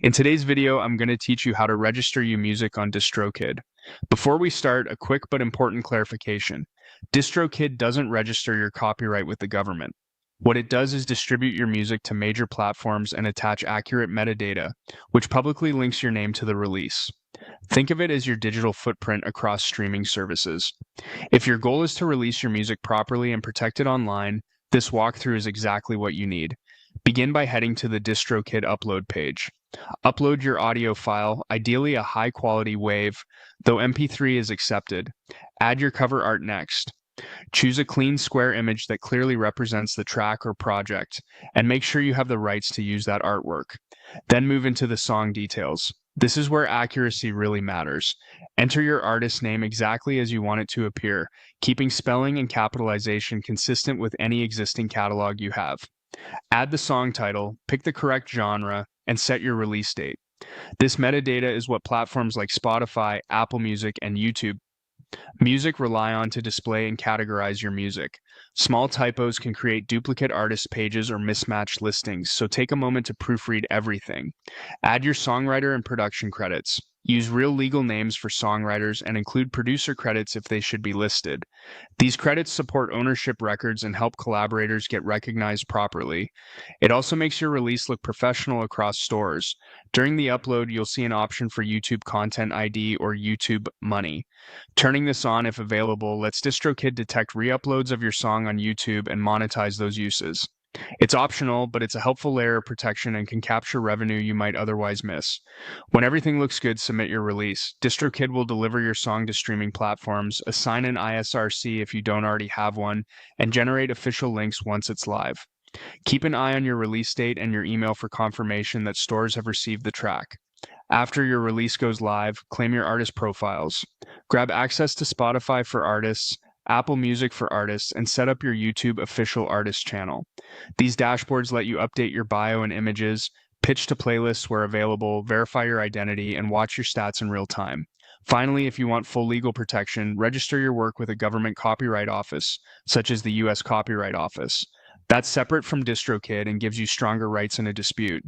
In today's video, I'm going to teach you how to register your music on Distrokid. Before we start, a quick but important clarification. Distrokid doesn't register your copyright with the government. What it does is distribute your music to major platforms and attach accurate metadata, which publicly links your name to the release. Think of it as your digital footprint across streaming services. If your goal is to release your music properly and protect it online, this walkthrough is exactly what you need. Begin by heading to the Distrokid upload page. Upload your audio file, ideally a high-quality WAV, though MP3 is accepted. Add your cover art next. Choose a clean square image that clearly represents the track or project, and make sure you have the rights to use that artwork. Then move into the song details. This is where accuracy really matters. Enter your artist name exactly as you want it to appear, keeping spelling and capitalization consistent with any existing catalog you have. Add the song title, pick the correct genre, and set your release date. This metadata is what platforms like Spotify, Apple Music, and YouTube Music rely on to display and categorize your music. Small typos can create duplicate artist pages or mismatched listings, so take a moment to proofread everything. Add your songwriter and production credits. Use real legal names for songwriters and include producer credits if they should be listed. These credits support ownership records and help collaborators get recognized properly. It also makes your release look professional across stores. During the upload, you'll see an option for YouTube Content ID or YouTube Money. Turning this on if available lets Distrokid detect re-uploads of your song on YouTube and monetize those uses. It's optional, but it's a helpful layer of protection and can capture revenue you might otherwise miss. When everything looks good, submit your release. Distrokid will deliver your song to streaming platforms, assign an ISRC if you don't already have one, and generate official links once it's live. Keep an eye on your release date and your email for confirmation that stores have received the track. After your release goes live, claim your artist profiles. Grab access to Spotify for artists, Apple Music for artists, and set up your YouTube official artist channel. These dashboards let you update your bio and images, pitch to playlists where available, verify your identity, and watch your stats in real time. Finally, if you want full legal protection, register your work with a government copyright office, such as the U.S. Copyright Office. That's separate from DistroKid and gives you stronger rights in a dispute.